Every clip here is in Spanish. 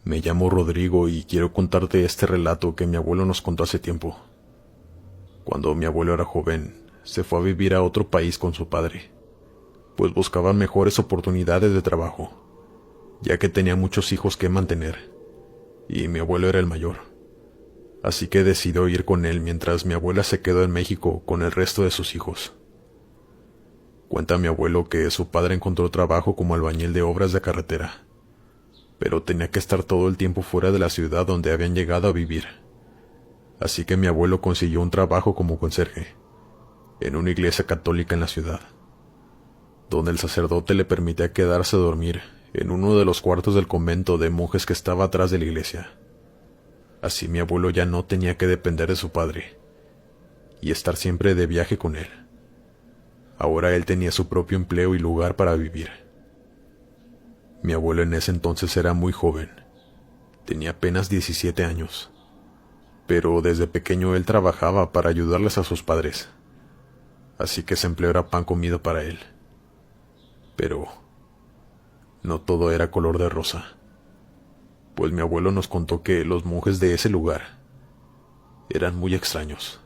Me llamo Rodrigo y quiero contarte este relato que mi abuelo nos contó hace tiempo. Cuando mi abuelo era joven, se fue a vivir a otro país con su padre, pues buscaba mejores oportunidades de trabajo, ya que tenía muchos hijos que mantener, y mi abuelo era el mayor. Así que decidió ir con él mientras mi abuela se quedó en México con el resto de sus hijos. Cuenta mi abuelo que su padre encontró trabajo como albañil de obras de carretera, pero tenía que estar todo el tiempo fuera de la ciudad donde habían llegado a vivir. Así que mi abuelo consiguió un trabajo como conserje, en una iglesia católica en la ciudad, donde el sacerdote le permitía quedarse a dormir en uno de los cuartos del convento de monjes que estaba atrás de la iglesia. Así mi abuelo ya no tenía que depender de su padre y estar siempre de viaje con él. Ahora él tenía su propio empleo y lugar para vivir. Mi abuelo en ese entonces era muy joven, tenía apenas 17 años, pero desde pequeño él trabajaba para ayudarles a sus padres, así que ese empleo era pan comido para él. Pero no todo era color de rosa, pues mi abuelo nos contó que los monjes de ese lugar eran muy extraños.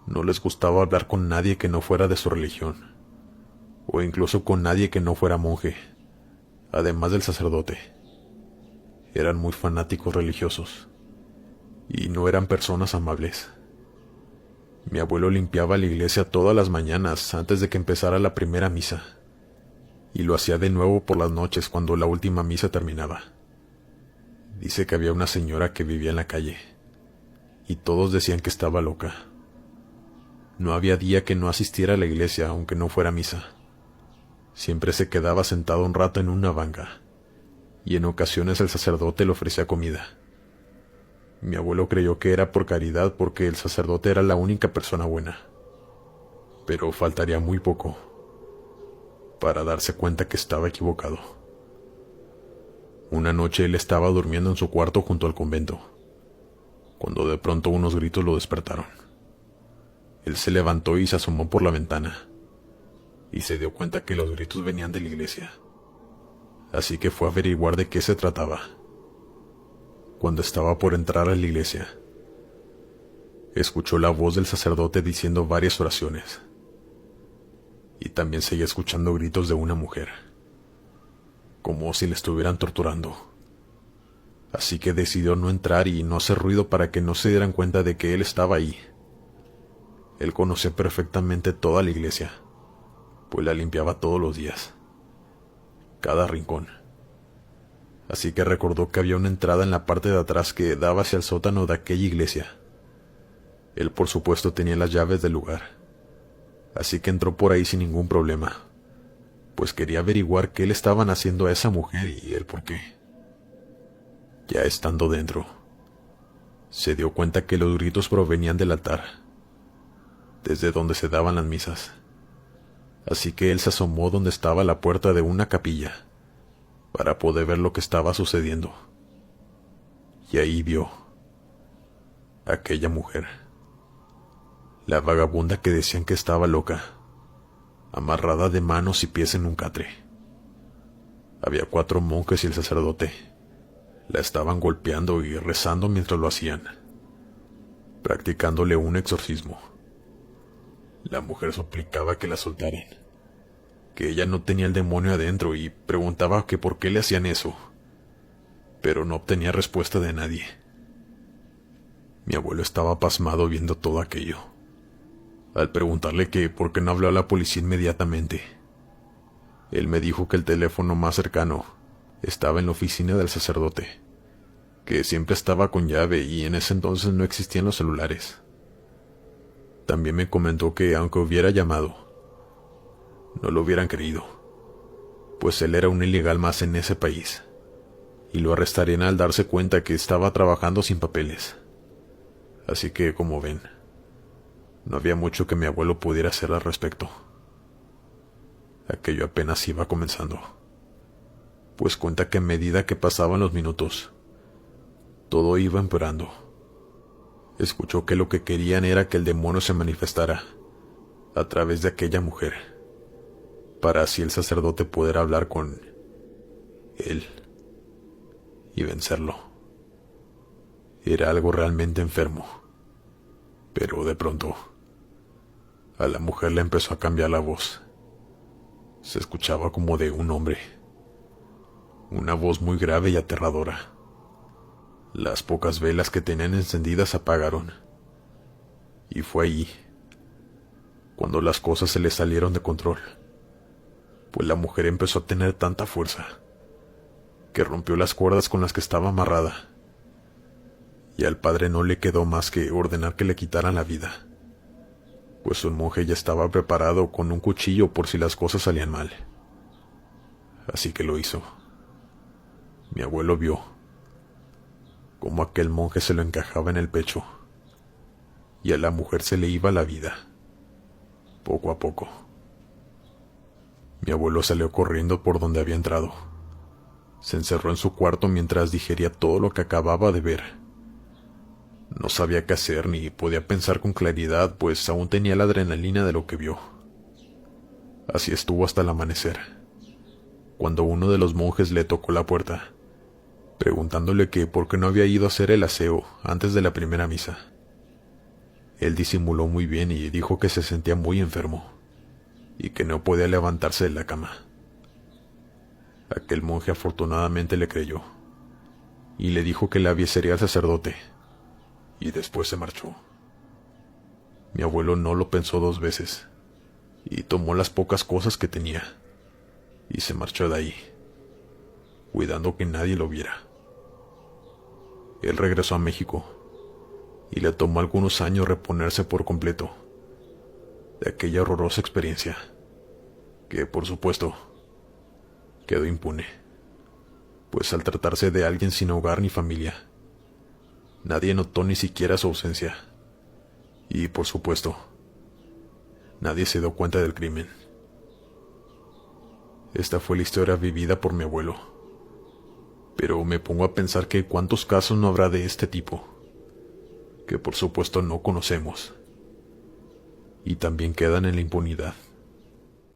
No les gustaba hablar con nadie que no fuera de su religión, o incluso con nadie que no fuera monje, además del sacerdote. Eran muy fanáticos religiosos, y no eran personas amables. Mi abuelo limpiaba la iglesia todas las mañanas antes de que empezara la primera misa, y lo hacía de nuevo por las noches cuando la última misa terminaba. Dice que había una señora que vivía en la calle, y todos decían que estaba loca. No había día que no asistiera a la iglesia aunque no fuera misa. Siempre se quedaba sentado un rato en una banca, y en ocasiones el sacerdote le ofrecía comida. Mi abuelo creyó que era por caridad porque el sacerdote era la única persona buena, pero faltaría muy poco para darse cuenta que estaba equivocado. Una noche él estaba durmiendo en su cuarto junto al convento, cuando de pronto unos gritos lo despertaron. Él se levantó y se asomó por la ventana, y se dio cuenta que los gritos venían de la iglesia. Así que fue a averiguar de qué se trataba. Cuando estaba por entrar a la iglesia, escuchó la voz del sacerdote diciendo varias oraciones, y también seguía escuchando gritos de una mujer, como si le estuvieran torturando. Así que decidió no entrar y no hacer ruido para que no se dieran cuenta de que él estaba ahí. Él conocía perfectamente toda la iglesia, pues la limpiaba todos los días, cada rincón. Así que recordó que había una entrada en la parte de atrás que daba hacia el sótano de aquella iglesia. Él por supuesto tenía las llaves del lugar, así que entró por ahí sin ningún problema, pues quería averiguar qué le estaban haciendo a esa mujer y el por qué. Ya estando dentro, se dio cuenta que los gritos provenían del altar, desde donde se daban las misas. Así que él se asomó donde estaba la puerta de una capilla, para poder ver lo que estaba sucediendo. Y ahí vio a aquella mujer, la vagabunda que decían que estaba loca, amarrada de manos y pies en un catre. Había 4 monjes y el sacerdote. La estaban golpeando y rezando mientras lo hacían, practicándole un exorcismo. La mujer suplicaba que la soltaran, que ella no tenía el demonio adentro, y preguntaba que por qué le hacían eso, pero no obtenía respuesta de nadie. Mi abuelo estaba pasmado viendo todo aquello. Al preguntarle que por qué no habló a la policía inmediatamente, él me dijo que el teléfono más cercano estaba en la oficina del sacerdote, que siempre estaba con llave y en ese entonces no existían los celulares. También me comentó que aunque hubiera llamado, no lo hubieran creído, pues él era un ilegal más en ese país, y lo arrestarían al darse cuenta que estaba trabajando sin papeles. Así que, como ven, no había mucho que mi abuelo pudiera hacer al respecto. Aquello apenas iba comenzando, pues cuenta que a medida que pasaban los minutos, todo iba empeorando. Escuchó que lo que querían era que el demonio se manifestara a través de aquella mujer, para así el sacerdote poder hablar con él y vencerlo. Era algo realmente enfermo. Pero de pronto, a la mujer le empezó a cambiar la voz. Se escuchaba como de un hombre. Una voz muy grave y aterradora. Las pocas velas que tenían encendidas se apagaron. Y fue ahí, cuando las cosas se le salieron de control. Pues la mujer empezó a tener tanta fuerza, que rompió las cuerdas con las que estaba amarrada. Y al padre no le quedó más que ordenar que le quitaran la vida, pues un monje ya estaba preparado con un cuchillo por si las cosas salían mal. Así que lo hizo. Mi abuelo vio cómo aquel monje se lo encajaba en el pecho, y a la mujer se le iba la vida, poco a poco. Mi abuelo salió corriendo por donde había entrado. Se encerró en su cuarto mientras digería todo lo que acababa de ver. No sabía qué hacer ni podía pensar con claridad, pues aún tenía la adrenalina de lo que vio. Así estuvo hasta el amanecer, cuando uno de los monjes le tocó la puerta, preguntándole que por qué no había ido a hacer el aseo antes de la primera misa. Él disimuló muy bien y dijo que se sentía muy enfermo y que no podía levantarse de la cama. Aquel monje afortunadamente le creyó y le dijo que le avisaría al sacerdote, y después se marchó. Mi abuelo no lo pensó dos veces y tomó las pocas cosas que tenía y se marchó de ahí, cuidando que nadie lo viera. Él regresó a México y le tomó algunos años reponerse por completo de aquella horrorosa experiencia, que por supuesto quedó impune, pues al tratarse de alguien sin hogar ni familia, nadie notó ni siquiera su ausencia, y por supuesto nadie se dio cuenta del crimen. Esta fue la historia vivida por mi abuelo, pero me pongo a pensar que cuántos casos no habrá de este tipo, que por supuesto no conocemos, y también quedan en la impunidad.